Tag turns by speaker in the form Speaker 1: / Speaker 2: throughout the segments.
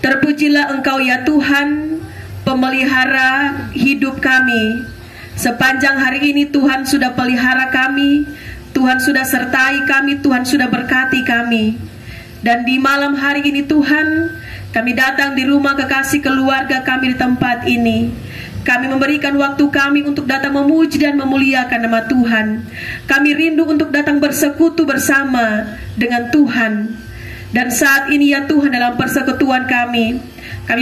Speaker 1: Terpujilah Engkau ya Tuhan, pemelihara hidup kami. Sepanjang hari ini Tuhan sudah pelihara kami, Tuhan sudah sertai kami, Tuhan sudah berkati kami. Dan di malam hari ini Tuhan, kami datang di rumah kekasih keluarga kami di tempat ini. Kami memberikan waktu kami untuk datang memuji dan memuliakan nama Tuhan. Kami rindu untuk datang bersekutu bersama dengan Tuhan. Dan saat ini ya Tuhan, dalam persekutuan kami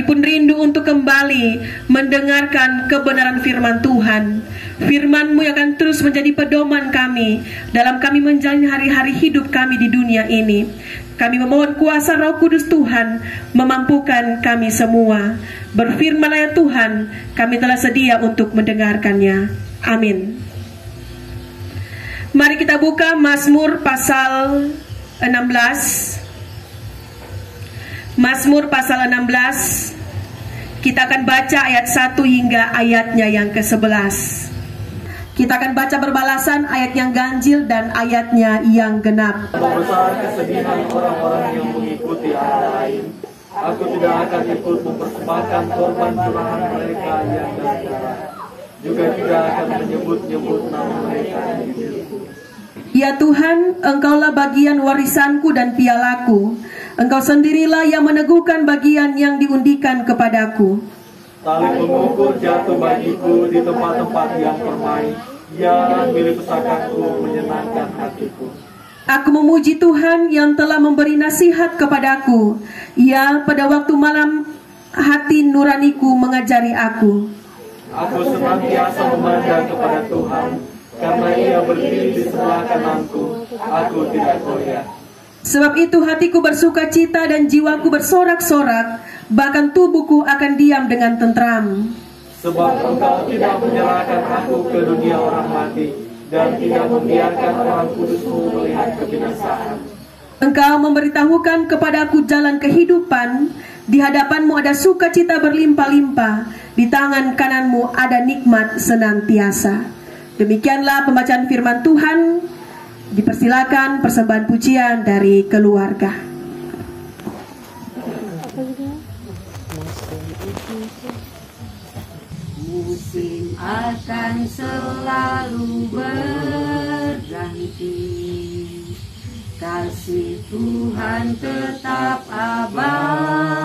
Speaker 1: pun rindu untuk kembali mendengarkan kebenaran firman Tuhan. Firman-Mu yang akan terus menjadi pedoman kami dalam kami menjalani hari-hari hidup kami di dunia ini. Kami memohon kuasa Roh Kudus Tuhan memampukan kami semua. Berfirman ya Tuhan, kami telah sedia untuk mendengarkannya. Amin. Mari kita buka Mazmur pasal 16. Mazmur pasal 16. Kita akan baca ayat 1 hingga ayatnya yang ke-11. Kita akan baca berbalasan ayat yang ganjil dan ayatnya yang genap.
Speaker 2: Besar kesedihan orang-orang yang mengikuti arah lain. Aku tidak akan ikut mempersembahkan korban curahan mereka yang berdarah. Juga tidak akan menyebut-nyebut nama mereka di bibirku.
Speaker 1: Ya Tuhan, Engkaulah bagian warisanku dan pialaku. Engkau sendirilah yang meneguhkan bagian yang diundikan kepadaku.
Speaker 2: Tali pengukur jatuh bagiku di tempat-tempat yang permai. Ya, milik pusakaku menyenangkan hatiku.
Speaker 1: Aku memuji Tuhan yang telah memberi nasihat kepadaku. Ya, pada waktu malam hati nuraniku mengajari aku.
Speaker 2: Aku senantiasa memandang kepada Tuhan, karena Ia berdiri di sebelah kananku. Aku tidak goyah.
Speaker 1: Sebab itu hatiku bersuka cita dan jiwaku bersorak-sorak, bahkan tubuhku akan diam dengan tentram.
Speaker 2: Sebab Engkau tidak menyerahkan aku ke dunia orang mati, dan tidak membiarkan orang kudus-Mu melihat kebinasaan.
Speaker 1: Engkau memberitahukan kepadaku jalan kehidupan, di hadapan-Mu ada sukacita berlimpah-limpah, di tangan kanan-Mu ada nikmat senantiasa. Demikianlah pembacaan firman Tuhan. Dipersilakan persembahan pujian dari keluarga.
Speaker 3: Musim akan selalu berganti, kasih Tuhan tetap abadi,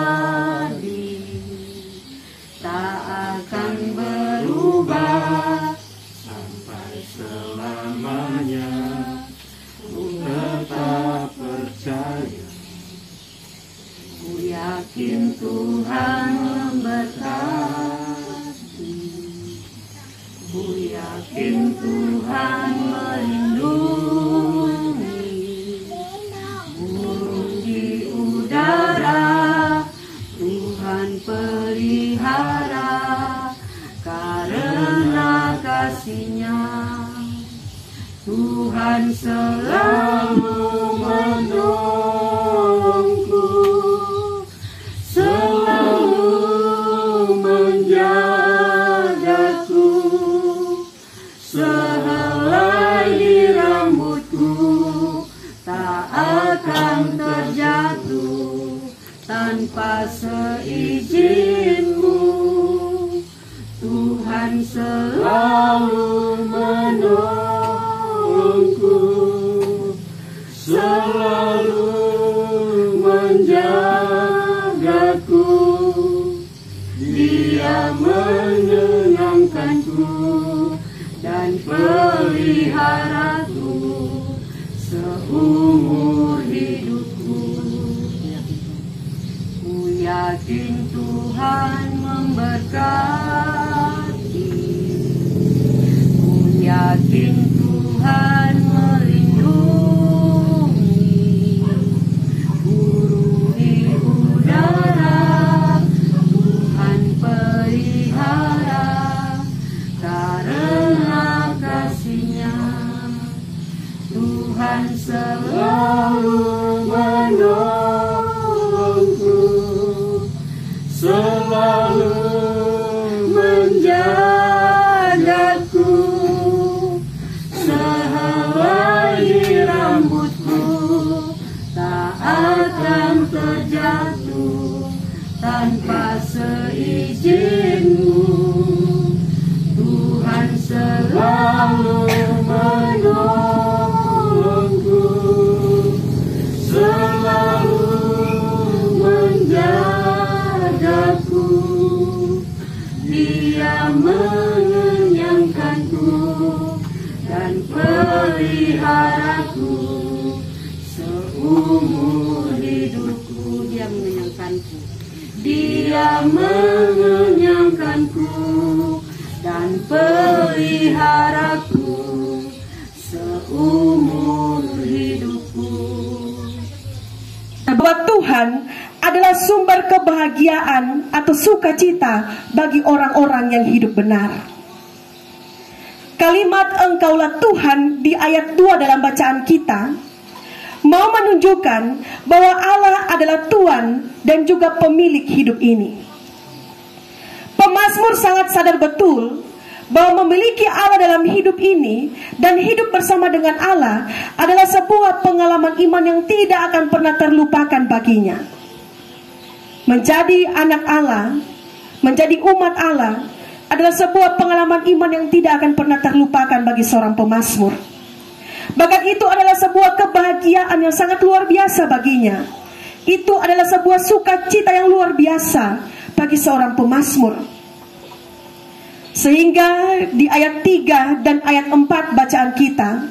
Speaker 3: tak akan berubah sampai selamanya. Tetap percaya, ku yakin Tuhan memberkati, ku yakin Tuhan melindungi, burung di udara Tuhan pelihara, karena kasih-Nya Tuhan selalu menolongku, selalu menjagaku, sehelai di rambutku tak akan terjatuh tanpa seizin-Mu. Tuhan selalu menolongku, selalu menjagaku, Dia menyenangkanku dan peliharaku seumur hidupku. Ku yakin Tuhan memberkati, ku yakin Tuhan melindungi, burung di udara Tuhan pelihara, karena kasih-Nya Tuhan selalu menolongku, selalu menjagaku, sehelai di rambutku tak akan terjatuh tanpa seizinku. Tuhan selalu menolongku, selalu menjagaku. Dia mengenyangkanku dan peliharaku seumur hidupku. Dia mengenyangkanku, Dia mengenyangkanku dan peliharaku seumur hidupku.
Speaker 1: Bahwa Tuhan adalah sumber kebahagiaan atau sukacita bagi orang-orang yang hidup benar. Kalimat "Engkaulah Tuhan" di ayat 2 dalam bacaan kita mau menunjukkan bahwa Allah adalah Tuhan dan juga pemilik hidup ini. Pemazmur sangat sadar betul bahwa memiliki Allah dalam hidup ini dan hidup bersama dengan Allah adalah sebuah pengalaman iman yang tidak akan pernah terlupakan baginya. Menjadi anak Allah, menjadi umat Allah adalah sebuah pengalaman iman yang tidak akan pernah terlupakan bagi seorang pemazmur. Bahkan itu adalah sebuah kebahagiaan yang sangat luar biasa baginya. Itu adalah sebuah sukacita yang luar biasa bagi seorang pemazmur. Sehingga di ayat 3 dan ayat 4 bacaan kita,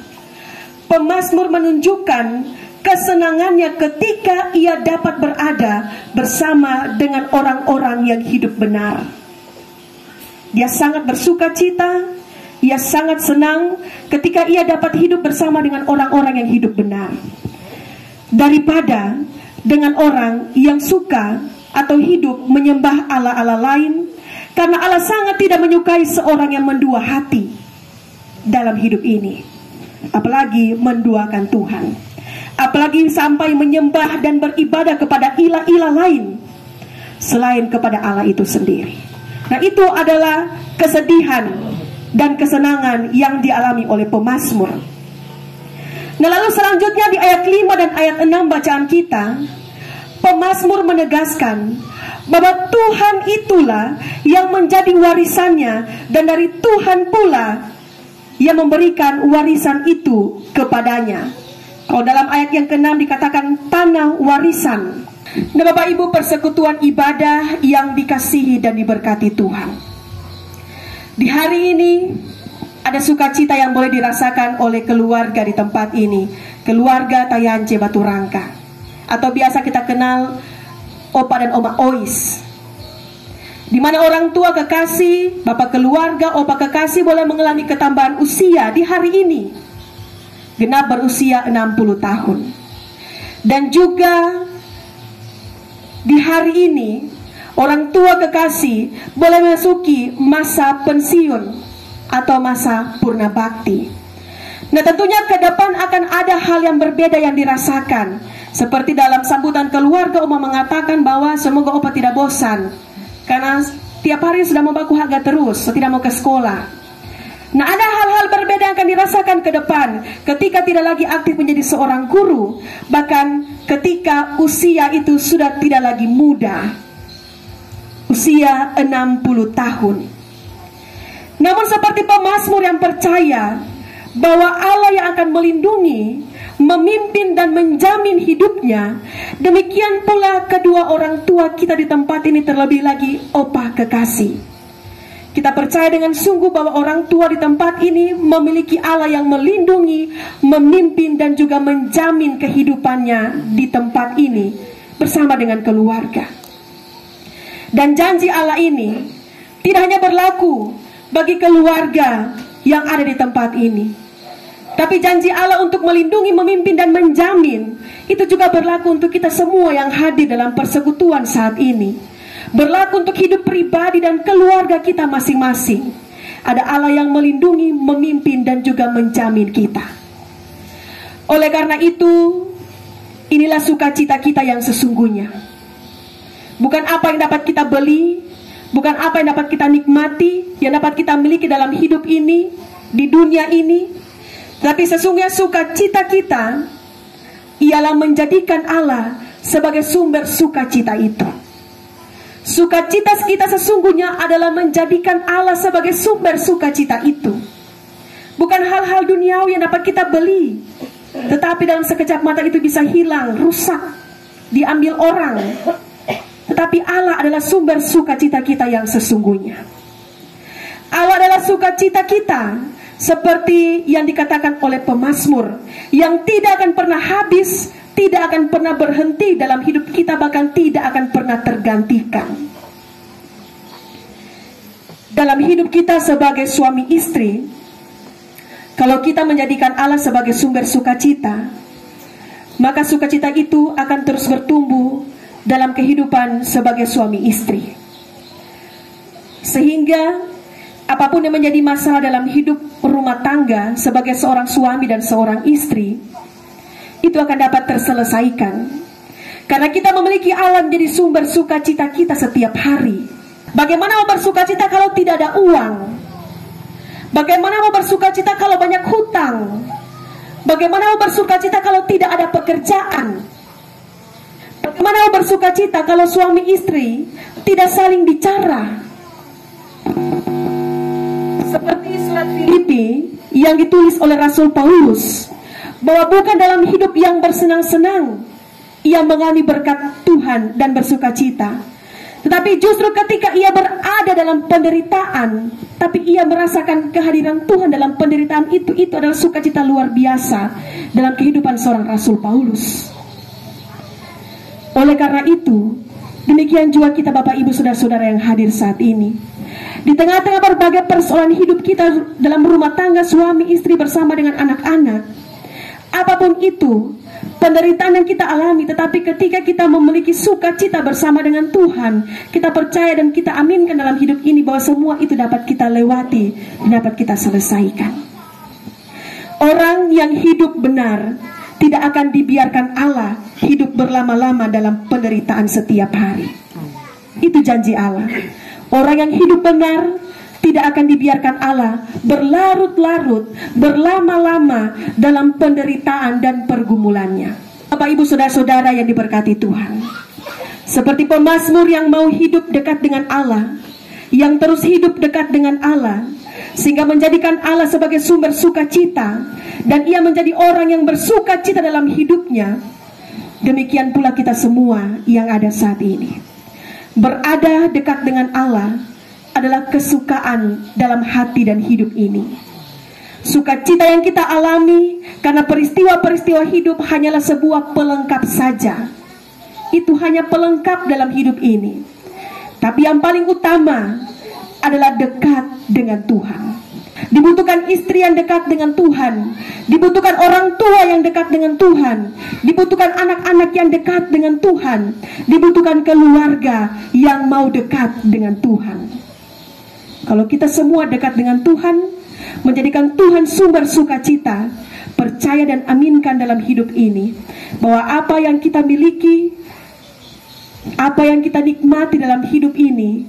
Speaker 1: pemazmur menunjukkan kesenangannya ketika ia dapat berada bersama dengan orang-orang yang hidup benar. Dia sangat bersukacita, ia sangat senang ketika ia dapat hidup bersama dengan orang-orang yang hidup benar, daripada dengan orang yang suka atau hidup menyembah Allah-Allah lain. Karena Allah sangat tidak menyukai seorang yang mendua hati dalam hidup ini, apalagi menduakan Tuhan, apalagi sampai menyembah dan beribadah kepada ilah-ilah lain selain kepada Allah itu sendiri. Nah, itu adalah kesedihan dan kesenangan yang dialami oleh pemazmur. Nah, lalu selanjutnya di ayat 5 dan ayat 6 bacaan kita, pemazmur menegaskan bahwa Tuhan itulah yang menjadi warisannya, dan dari Tuhan pula yang memberikan warisan itu kepadanya. Kalau dalam ayat yang ke-6 dikatakan tanah warisan. Nah, Bapak Ibu, persekutuan ibadah yang dikasihi dan diberkati Tuhan, di hari ini ada sukacita yang boleh dirasakan oleh keluarga di tempat ini, keluarga Tayance Batu Rangka, atau biasa kita kenal Opa dan Oma Ois, di mana orang tua kekasih, bapak keluarga, opa kekasih boleh mengalami ketambahan usia di hari ini, genap berusia 60 tahun. Dan juga di hari ini orang tua kekasih boleh memasuki masa pensiun atau masa purna bakti. Nah, tentunya ke depan akan ada hal yang berbeda yang dirasakan. Seperti dalam sambutan keluarga, Oma mengatakan bahwa semoga Opa tidak bosan, karena tiap hari sudah mau baku harga terus, tidak mau ke sekolah. Nah, ada hal-hal berbeda yang akan dirasakan ke depan ketika tidak lagi aktif menjadi seorang guru, bahkan ketika usia itu sudah tidak lagi muda, usia 60 tahun. Namun seperti pemazmur yang percaya bahwa Allah yang akan melindungi, memimpin dan menjamin hidupnya, demikian pula kedua orang tua kita di tempat ini, terlebih lagi opa kekasih. Kita percaya dengan sungguh bahwa orang tua di tempat ini memiliki Allah yang melindungi, memimpin dan juga menjamin kehidupannya di tempat ini bersama dengan keluarga. Dan janji Allah ini tidak hanya berlaku bagi keluarga yang ada di tempat ini, tapi janji Allah untuk melindungi, memimpin dan menjamin itu juga berlaku untuk kita semua yang hadir dalam persekutuan saat ini. Berlaku untuk hidup pribadi dan keluarga kita masing-masing. Ada Allah yang melindungi, memimpin dan juga menjamin kita. Oleh karena itu, inilah sukacita kita yang sesungguhnya. Bukan apa yang dapat kita beli, bukan apa yang dapat kita nikmati, yang dapat kita miliki dalam hidup ini, di dunia ini, tapi sesungguhnya sukacita kita ialah menjadikan Allah sebagai sumber sukacita itu. Sukacita kita sesungguhnya adalah menjadikan Allah sebagai sumber sukacita itu. Bukan hal-hal duniawi yang dapat kita beli, tetapi dalam sekejap mata itu bisa hilang, rusak, diambil orang. Tetapi Allah adalah sumber sukacita kita yang sesungguhnya. Allah adalah sukacita kita, seperti yang dikatakan oleh pemazmur, yang tidak akan pernah habis, tidak akan pernah berhenti dalam hidup kita, bahkan tidak akan pernah tergantikan. Dalam hidup kita sebagai suami istri, kalau kita menjadikan Allah sebagai sumber sukacita, maka sukacita itu akan terus bertumbuh dalam kehidupan sebagai suami istri. Sehingga apapun yang menjadi masalah dalam hidup rumah tangga sebagai seorang suami dan seorang istri, itu akan dapat terselesaikan. Karena kita memiliki Allah menjadi sumber sukacita kita setiap hari. Bagaimana mau bersukacita kalau tidak ada uang? Bagaimana mau bersukacita kalau banyak hutang? Bagaimana mau bersukacita kalau tidak ada pekerjaan? Bagaimana mau bersukacita kalau suami istri tidak saling bicara? Seperti surat Filipi yang ditulis oleh Rasul Paulus, bahwa bukan dalam hidup yang bersenang-senang ia mengalami berkat Tuhan dan bersukacita, tetapi justru ketika ia berada dalam penderitaan, tapi ia merasakan kehadiran Tuhan dalam penderitaan itu adalah sukacita luar biasa dalam kehidupan seorang Rasul Paulus. Oleh karena itu, demikian juga kita Bapak Ibu Saudara-saudara yang hadir saat ini. Di tengah-tengah berbagai persoalan hidup kita dalam rumah tangga, suami istri bersama dengan anak-anak, apapun itu penderitaan yang kita alami, tetapi ketika kita memiliki sukacita bersama dengan Tuhan, kita percaya dan kita aminkan dalam hidup ini bahwa semua itu dapat kita lewati dan dapat kita selesaikan. Orang yang hidup benar tidak akan dibiarkan Allah hidup berlama-lama dalam penderitaan setiap hari. Itu janji Allah. Orang yang hidup benar tidak akan dibiarkan Allah berlarut-larut, berlama-lama dalam penderitaan dan pergumulannya. Bapak Ibu Saudara-saudara yang diberkati Tuhan, seperti pemazmur yang mau hidup dekat dengan Allah, yang terus hidup dekat dengan Allah, sehingga menjadikan Allah sebagai sumber sukacita, dan ia menjadi orang yang bersukacita dalam hidupnya. Demikian pula kita semua yang ada saat ini. Berada dekat dengan Allah adalah kesukaan dalam hati dan hidup ini. Sukacita yang kita alami karena peristiwa-peristiwa hidup hanyalah sebuah pelengkap saja. Itu hanya pelengkap dalam hidup ini. Tapi yang paling utama adalah dekat dengan Tuhan. Dibutuhkan istri yang dekat dengan Tuhan, dibutuhkan orang tua yang dekat dengan Tuhan, dibutuhkan anak-anak yang dekat dengan Tuhan, dibutuhkan keluarga yang mau dekat dengan Tuhan. Kalau kita semua dekat dengan Tuhan, menjadikan Tuhan sumber sukacita, percaya dan aminkan dalam hidup ini bahwa apa yang kita miliki, apa yang kita nikmati dalam hidup ini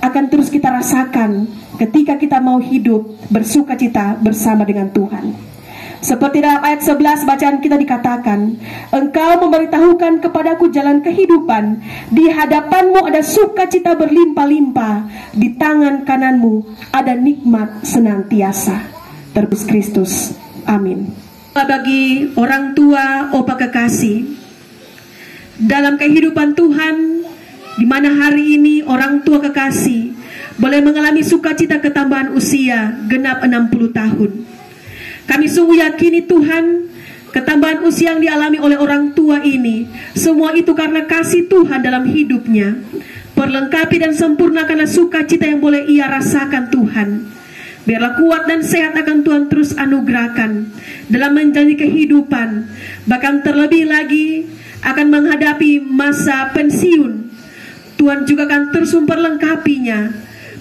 Speaker 1: akan terus kita rasakan ketika kita mau hidup bersukacita bersama dengan Tuhan. Seperti dalam ayat 11 bacaan kita dikatakan, Engkau memberitahukan kepadaku jalan kehidupan, di hadapanmu ada sukacita berlimpah-limpah, di tangan kananmu ada nikmat senantiasa. Terus Kristus. Amin. Bagi orang tua, opa kekasih, dalam kehidupan Tuhan, di mana hari ini orang tua kekasih boleh mengalami sukacita ketambahan usia genap 60 tahun. Kami sungguh yakini Tuhan, ketambahan usia yang dialami oleh orang tua ini, semua itu karena kasih Tuhan dalam hidupnya. Perlengkapi dan sempurnakanlah sukacita yang boleh ia rasakan Tuhan. Biarlah kuat dan sehat akan Tuhan terus anugerahkan dalam menjalani kehidupan, bahkan terlebih lagi akan menghadapi masa pensiun. Tuhan juga akan terus memperlengkapinya,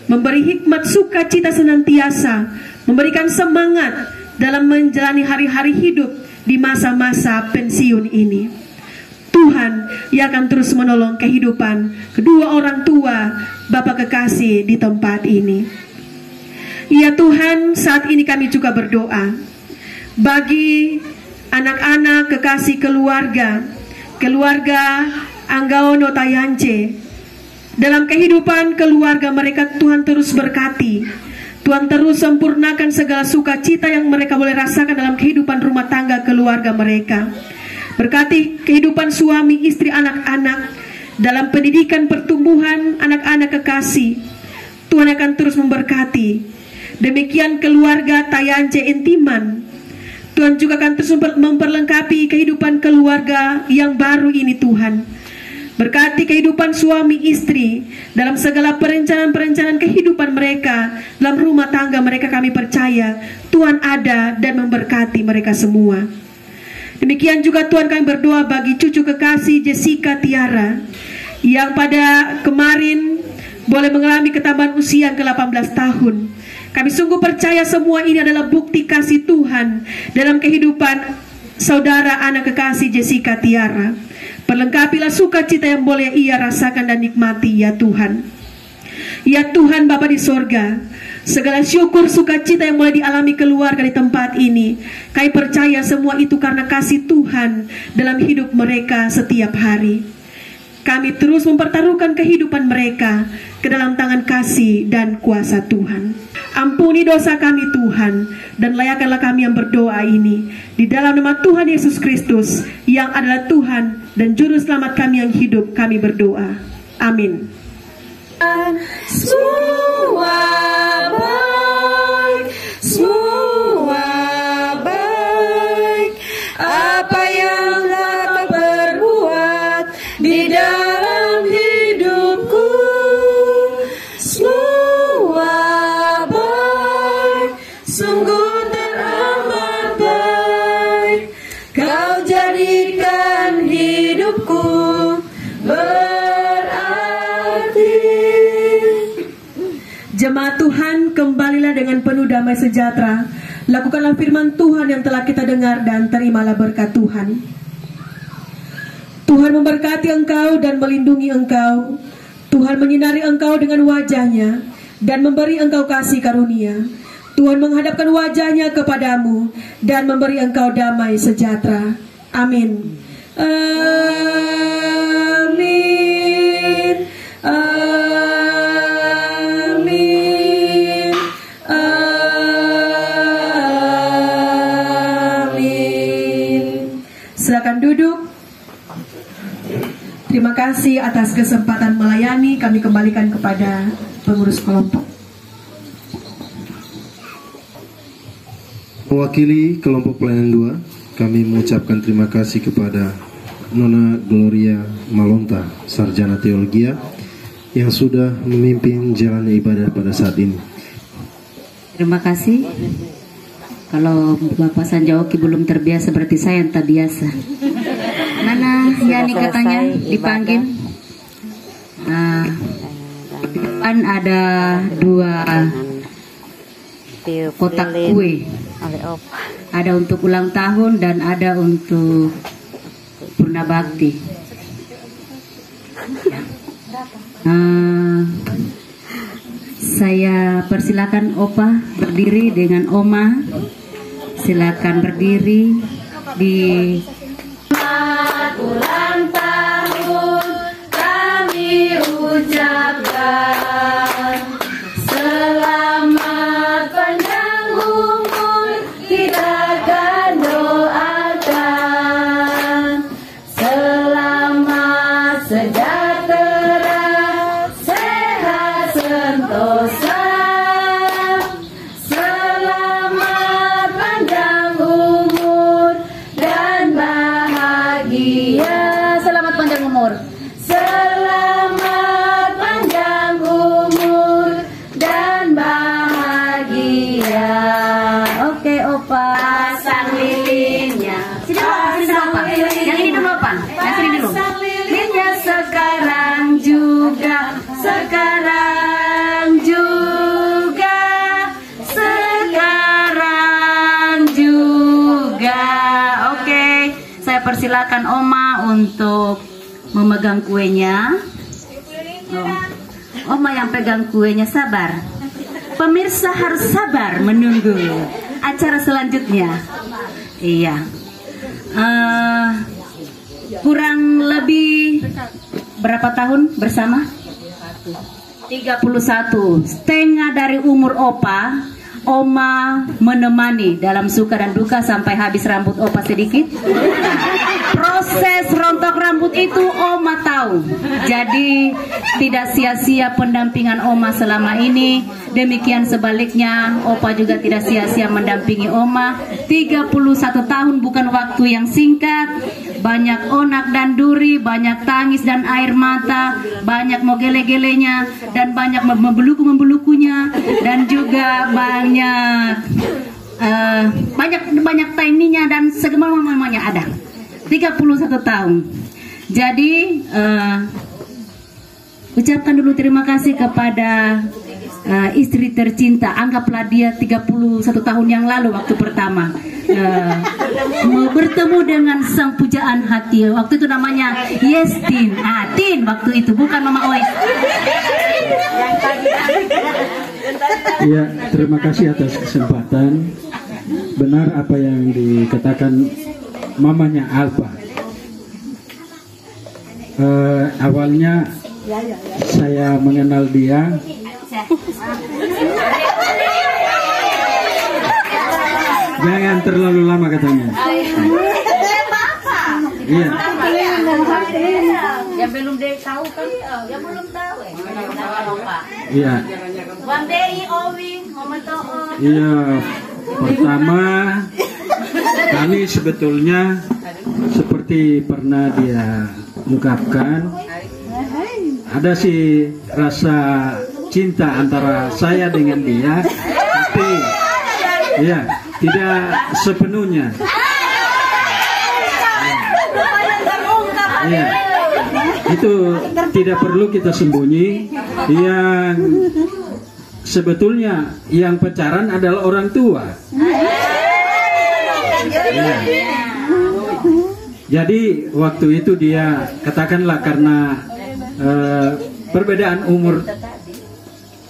Speaker 1: memberi hikmat sukacita senantiasa, memberikan semangat dalam menjalani hari-hari hidup di masa-masa pensiun ini. Tuhan yang akan terus menolong kehidupan kedua orang tua Bapa kekasih di tempat ini. Ya Tuhan, saat ini kami juga berdoa bagi anak-anak kekasih keluarga Anggaono Tayance dalam kehidupan keluarga mereka. Tuhan terus berkati, Tuhan terus sempurnakan segala sukacita yang mereka boleh rasakan dalam kehidupan rumah tangga keluarga mereka. Berkati kehidupan suami, istri, anak-anak, dalam pendidikan, pertumbuhan anak-anak kekasih. Tuhan akan terus memberkati. Demikian keluarga Tayance Intiman. Tuhan juga akan terus memperlengkapi kehidupan keluarga yang baru ini Tuhan. Berkati kehidupan suami istri dalam segala perencanaan-perencanaan kehidupan mereka, dalam rumah tangga mereka. Kami percaya Tuhan ada dan memberkati mereka semua. Demikian juga Tuhan, kami berdoa bagi cucu kekasih Jessica Tiara yang pada kemarin boleh mengalami ketambahan usia ke-18 tahun. Kami sungguh percaya semua ini adalah bukti kasih Tuhan dalam kehidupan saudara anak kekasih Jessica Tiara. Perlengkapilah sukacita yang boleh ia rasakan dan nikmati ya Tuhan. Ya Tuhan Bapa di sorga, segala syukur sukacita yang mulai dialami keluarga di tempat ini, kami percaya semua itu karena kasih Tuhan dalam hidup mereka setiap hari. Kami terus mempertaruhkan kehidupan mereka ke dalam tangan kasih dan kuasa Tuhan. Ampuni dosa kami Tuhan, dan layakkanlah kami yang berdoa ini di dalam nama Tuhan Yesus Kristus yang adalah Tuhan dan Juru Selamat kami yang hidup. Kami berdoa. Amin.
Speaker 4: Semua baik, semua baik. Apa yang telah kau perbuat di dalam hidupku, semua baik, sungguh teramat baik. Kau jadikan hidupku
Speaker 1: Jemaat Tuhan, kembalilah dengan penuh damai sejahtera. Lakukanlah firman Tuhan yang telah kita dengar dan terimalah berkat Tuhan. Tuhan memberkati engkau dan melindungi engkau. Tuhan menyinari engkau dengan wajahnya dan memberi engkau kasih karunia. Tuhan menghadapkan wajahnya kepadamu dan memberi engkau damai sejahtera. Amin. Amin. Silakan duduk. Terima kasih atas kesempatan melayani. Kami kembalikan kepada pengurus kelompok.
Speaker 5: Mewakili kelompok pelayanan 2, kami mengucapkan terima kasih kepada Nona Gloria Malonta, Sarjana Teologia, yang sudah memimpin jalannya ibadah pada saat ini.
Speaker 3: Terima kasih. Kalau Bapak Sanjaoki belum terbiasa, berarti saya yang tak biasa. Mana Yani katanya dipanggil? Di depan ada 2 kotak kue. Ada untuk ulang tahun dan ada untuk Purna Bakti. Saya persilakan Opa berdiri dengan Oma. Silakan berdiri di
Speaker 4: ulang tahun kami ucapkan. Selamat panjang umur kita akan doakan. Selamat sejahtera, sehat sentosa. Selamat panjang umur dan bahagia. Selamat panjang umur. Selamat panjang umur dan bahagia. Oke, Opa. Pasang lilinnya.
Speaker 3: Sini dulu, Opa. Yang ini dulu, Opa. Yang sini dulu.
Speaker 4: Pasang lilinnya sekarang juga. Sekarang juga. Sekarang juga.
Speaker 3: Oke, saya persilakan Oma untuk memegang kuenya. Oma yang pegang kuenya, sabar. Pemirsa harus sabar menunggu acara selanjutnya. Iya. Kurang lebih berapa tahun bersama? 31. Setengah dari umur Opa, Oma menemani dalam suka dan duka sampai habis rambut Opa sedikit. Proses rontok rambut itu Oma tahu. Jadi tidak sia-sia pendampingan Oma selama ini. Demikian sebaliknya, Opa juga tidak sia-sia mendampingi Oma. 31 tahun bukan waktu yang singkat. Banyak onak dan duri, banyak tangis dan air mata, banyak mogele-gelenya, dan banyak membuluku-membulukunya, dan juga banyak timingnya dan semuanya ada. 31 tahun. Jadi ucapkan dulu terima kasih kepada istri tercinta. Anggaplah dia 31 tahun yang lalu waktu pertama bertemu dengan sang pujaan hati. Waktu itu namanya Yestin. Tin waktu itu, bukan Mama Ois.
Speaker 6: Ya, terima kasih atas kesempatan. Benar apa yang dikatakan mamanya Alpa. Awalnya saya mengenal dia jangan terlalu lama katanya. Iya.
Speaker 3: Yang belum tahu kan, yang belum tahu
Speaker 6: Iya. Iya. Pertama, kami sebetulnya seperti pernah dia ungkapkan, ada sih rasa cinta antara saya dengan dia, tapi ya tidak sepenuhnya. Ya, itu tidak perlu kita sembunyi. Yang sebetulnya yang pacaran adalah orang tua. Ya. Jadi waktu itu dia katakanlah karena perbedaan umur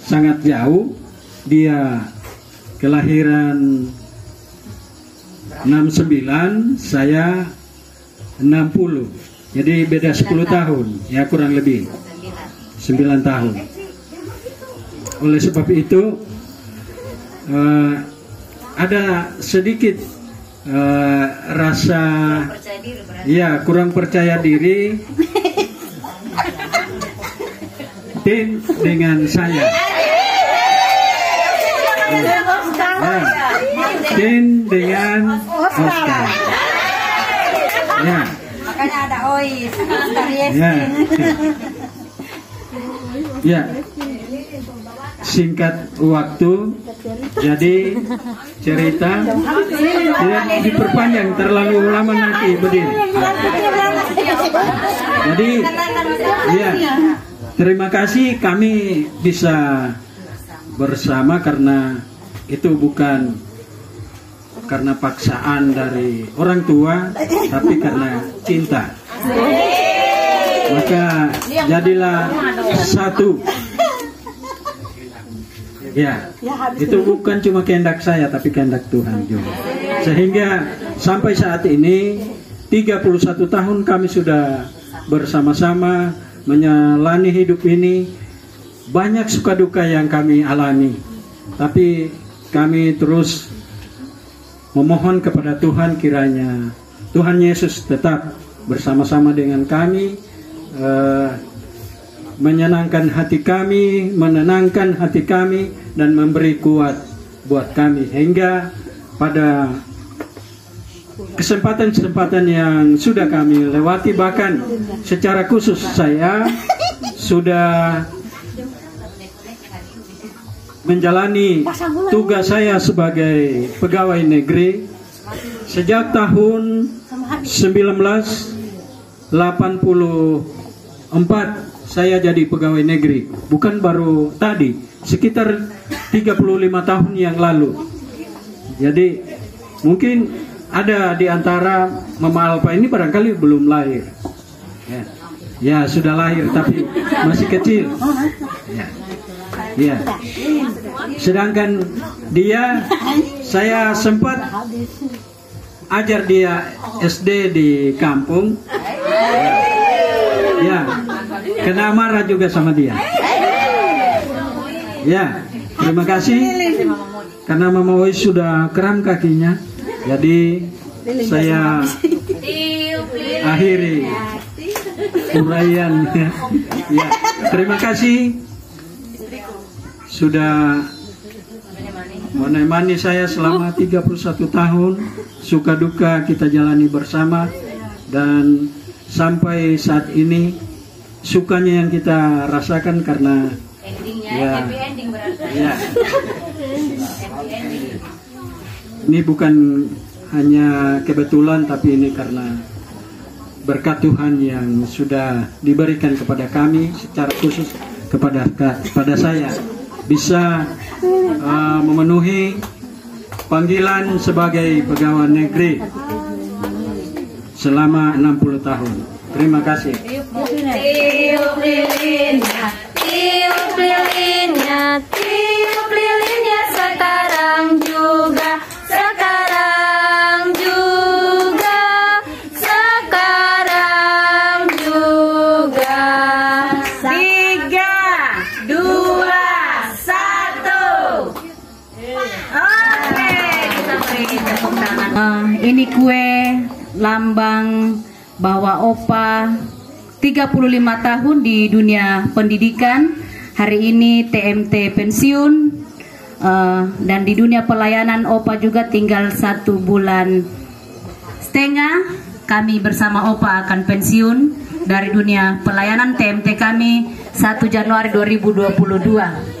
Speaker 6: sangat jauh, dia kelahiran 69, saya 60, jadi beda 10 tahun, ya kurang lebih 9 tahun. Oleh sebab itu ada sedikit rasa ya kurang percaya diri Tin dengan saya. Tin dengan Oscar. Ya.
Speaker 3: Makanya ada Ois.
Speaker 6: Ya. Ya. Singkat waktu, jadi cerita tidak diperpanjang terlalu lama nanti berdiri. Jadi, ya. Terima kasih kami bisa bersama karena itu bukan karena paksaan dari orang tua, tapi karena cinta. Maka jadilah satu. Ya, itu bukan cuma kehendak saya, tapi kehendak Tuhan juga. Sehingga sampai saat ini 31 tahun kami sudah bersama-sama menjalani hidup ini. Banyak suka duka yang kami alami, tapi kami terus memohon kepada Tuhan kiranya Tuhan Yesus tetap bersama-sama dengan kami, menyenangkan hati kami, menenangkan hati kami, dan memberi kuat buat kami hingga pada kesempatan-kesempatan yang sudah kami lewati, bahkan secara khusus saya sudah menjalani tugas saya sebagai pegawai negeri sejak tahun 1984. Saya jadi pegawai negeri, bukan baru tadi, sekitar 35 tahun yang lalu. Jadi mungkin ada di antara Mama Alpa ini barangkali belum lahir. Ya sudah lahir tapi masih kecil. Ya. Sedangkan dia, saya sempat ajar dia SD di kampung. Ya, kena marah juga sama dia. Ya, terima kasih. Karena Mama Ois sudah kram kakinya, jadi saya akhiri uraian. Ya, terima kasih sudah menemani saya selama 31 tahun. Suka duka kita jalani bersama, dan sampai saat ini sukanya yang kita rasakan karena ya, ini bukan hanya kebetulan, tapi ini karena berkat Tuhan yang sudah diberikan kepada kami, secara khusus kepada saya, bisa memenuhi panggilan sebagai pegawai negeri selama 60 tahun. Terima kasih.
Speaker 4: Tiup lilinnya, tiup lilinnya, tiup lilinnya sekarang juga, sekarang juga, sekarang juga.
Speaker 3: 3, 2, 1. Oke, kita beri tepuk tangan. Ini kue lambang bahwa Opa 35 tahun di dunia pendidikan. Hari ini TMT pensiun, dan di dunia pelayanan Opa juga tinggal 1 bulan setengah. Kami bersama Opa akan pensiun dari dunia pelayanan. TMT kami 1 Januari 2022.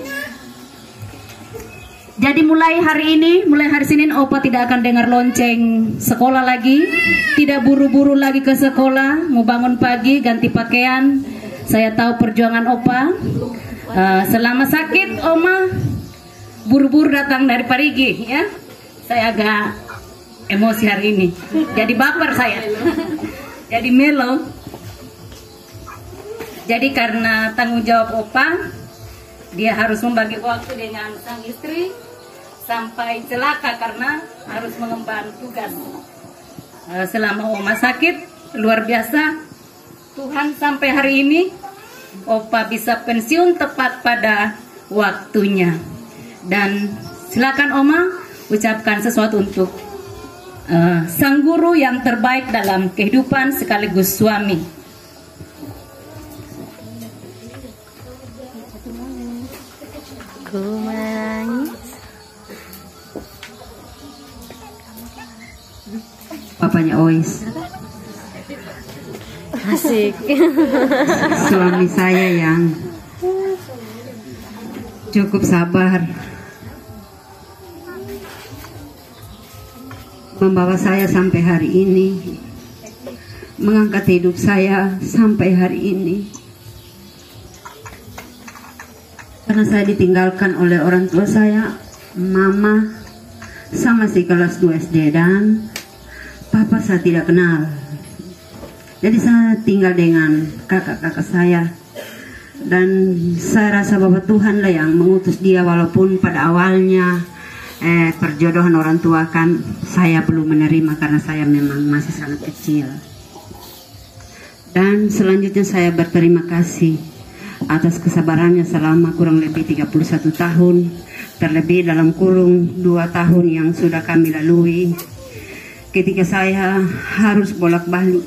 Speaker 3: Jadi mulai hari ini, mulai hari Senin, Opa tidak akan dengar lonceng sekolah lagi. Tidak buru-buru lagi ke sekolah, mau bangun pagi, ganti pakaian. Saya tahu perjuangan Opa. Selama sakit, Oma buru-buru datang dari Parigi, ya. Saya agak emosi hari ini. Jadi baper saya. Jadi melo. Jadi karena tanggung jawab Opa, dia harus membagi waktu dengan sang istri. Sampai celaka karena harus mengemban tugas. Selama Oma sakit, luar biasa. Tuhan sampai hari ini Opa bisa pensiun tepat pada waktunya. Dan silakan Oma ucapkan sesuatu untuk sang guru yang terbaik dalam kehidupan sekaligus suami. Papanya Ois,
Speaker 4: Asik.
Speaker 3: suami saya yang cukup sabar, membawa saya sampai hari ini, mengangkat hidup saya sampai hari ini. Karena saya ditinggalkan oleh orang tua saya, mama sama si kelas 2 SD, dan papa saya tidak kenal. Jadi saya tinggal dengan kakak-kakak saya. Dan saya rasa bahwa Tuhan lah yang mengutus dia, walaupun pada awalnya perjodohan orang tua kan saya belum menerima karena saya memang masih sangat kecil. Dan selanjutnya saya berterima kasih atas kesabarannya selama kurang lebih 31 tahun, terlebih dalam kurung 2 tahun yang sudah kami lalui. Ketika saya harus bolak-balik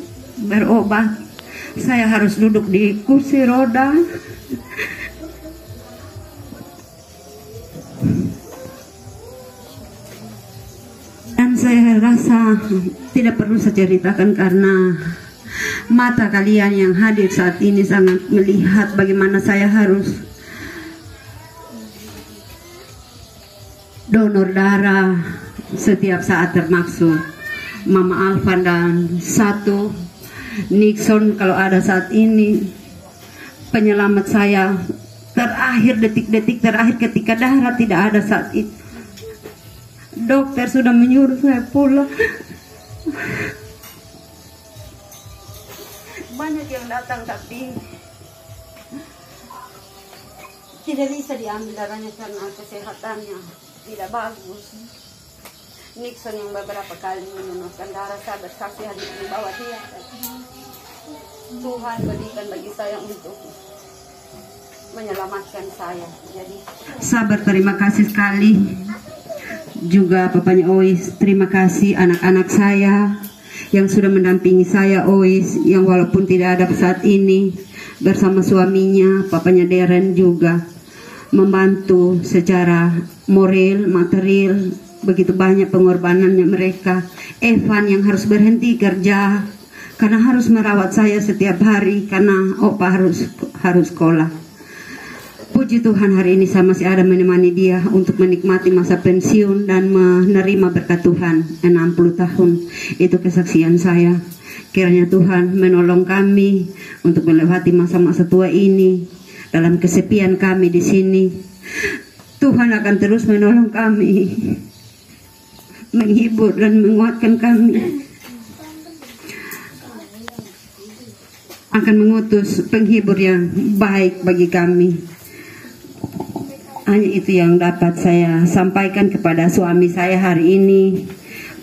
Speaker 3: berobat, saya harus duduk di kursi roda. Dan saya rasa tidak perlu saya ceritakan karena mata kalian yang hadir saat ini sangat melihat bagaimana saya harus donor darah setiap saat, termasuk Mama Alvan dan satu Nixon kalau ada saat ini. Penyelamat saya terakhir, detik-detik terakhir ketika darah tidak ada saat itu. Dokter sudah menyuruh saya pulang. Banyak yang datang tapi tidak bisa diambil darahnya karena kesehatannya tidak bagus. Nixon yang beberapa kali mendonorkan darah, saya bersaksi hadir di bawah dia. Tuhan berikan bagi saya untuk menyelamatkan saya. Jadi saya berterima kasih sekali juga papanya Ois. Terima kasih anak-anak saya yang sudah mendampingi saya, Ois, yang walaupun tidak ada saat ini, bersama suaminya, papanya Deren juga membantu secara moral, material, begitu banyak pengorbanannya mereka. Evan yang harus berhenti kerja karena harus merawat saya setiap hari karena Opa harus sekolah. Puji Tuhan hari ini saya masih ada menemani dia untuk menikmati masa pensiun dan menerima berkat Tuhan 60 tahun. Itu kesaksian saya. Kiranya Tuhan menolong kami untuk melewati masa-masa tua ini dalam kesepian kami di sini. Tuhan akan terus menolong kami, menghibur dan menguatkan kami. Akan mengutus penghibur yang baik bagi kami. Hanya itu yang dapat saya sampaikan kepada suami saya hari ini,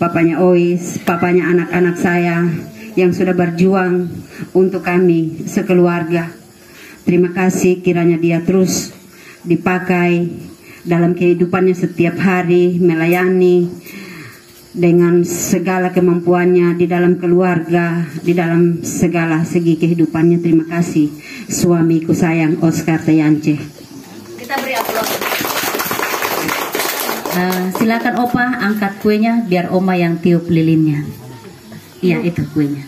Speaker 3: papanya Ois, papanya anak-anak saya yang sudah berjuang untuk kami sekeluarga. Terima kasih, kiranya dia terus dipakai dalam kehidupannya setiap hari, melayani dengan segala kemampuannya di dalam keluarga, di dalam segala segi kehidupannya. Terima kasih, suamiku sayang Oscar Tayance.
Speaker 4: Kita beri aplaus.
Speaker 3: Silakan Opa angkat kuenya biar Oma yang tiup lilinnya. Iya, itu kuenya.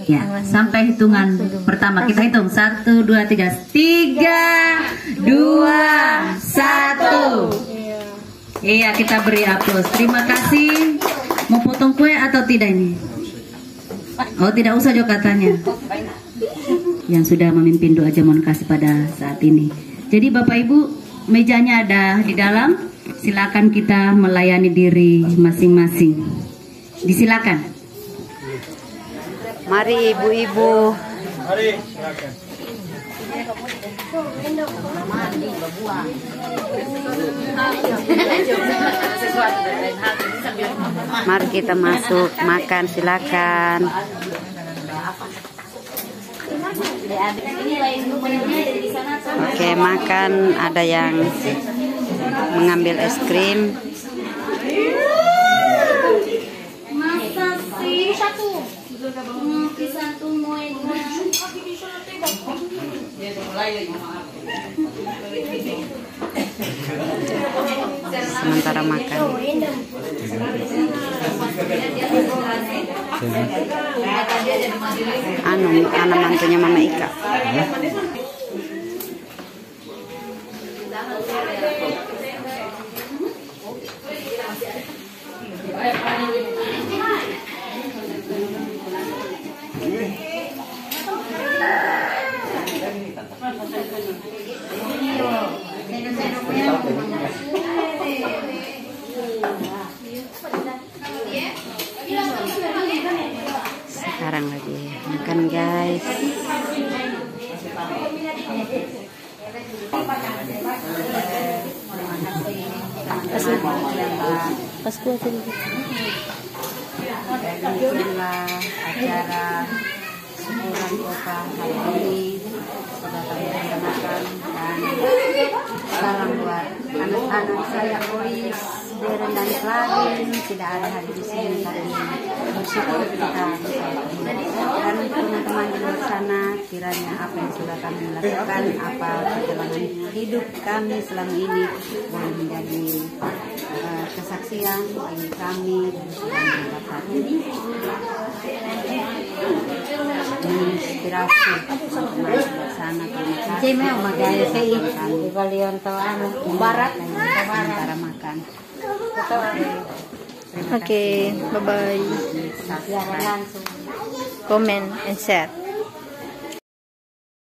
Speaker 3: Ya, sampai hitungan pertama kita hitung 1, 2, 3. 3, 2, 1. Iya, kita beri aplaus. Terima kasih. Mau potong kue atau tidak ini? Oh, tidak usah juga katanya. Yang sudah memimpin doa jamuan kasih pada saat ini. Jadi Bapak Ibu, mejanya ada di dalam. Silakan kita melayani diri masing-masing. Disilakan. Mari ibu-ibu.
Speaker 2: Mari, silakan.
Speaker 3: Mari kita masuk makan, silakan. Oke, makan. Ada yang mengambil es krim. Sementara makan. Anak mantunya Mama Ika. Sekarang lagi makan, guys. Inilah acara syukuran Opa hari ini. Sudah kami rencanakan, dan salam buat anak-anak saya, Ois, Deren dan Sladin. Tidak ada hari di sini, tapi bersyukur kita dan teman-teman di luar sana, kiranya apa yang sudah kami lakukan, apa perjalanan hidup kami selama ini boleh menjadi kesaksian bagi kami dan sudah mendapat inspirasi teman di sana. Terima kasih barat antara makan.
Speaker 4: Oke, bye-bye. Comment and share.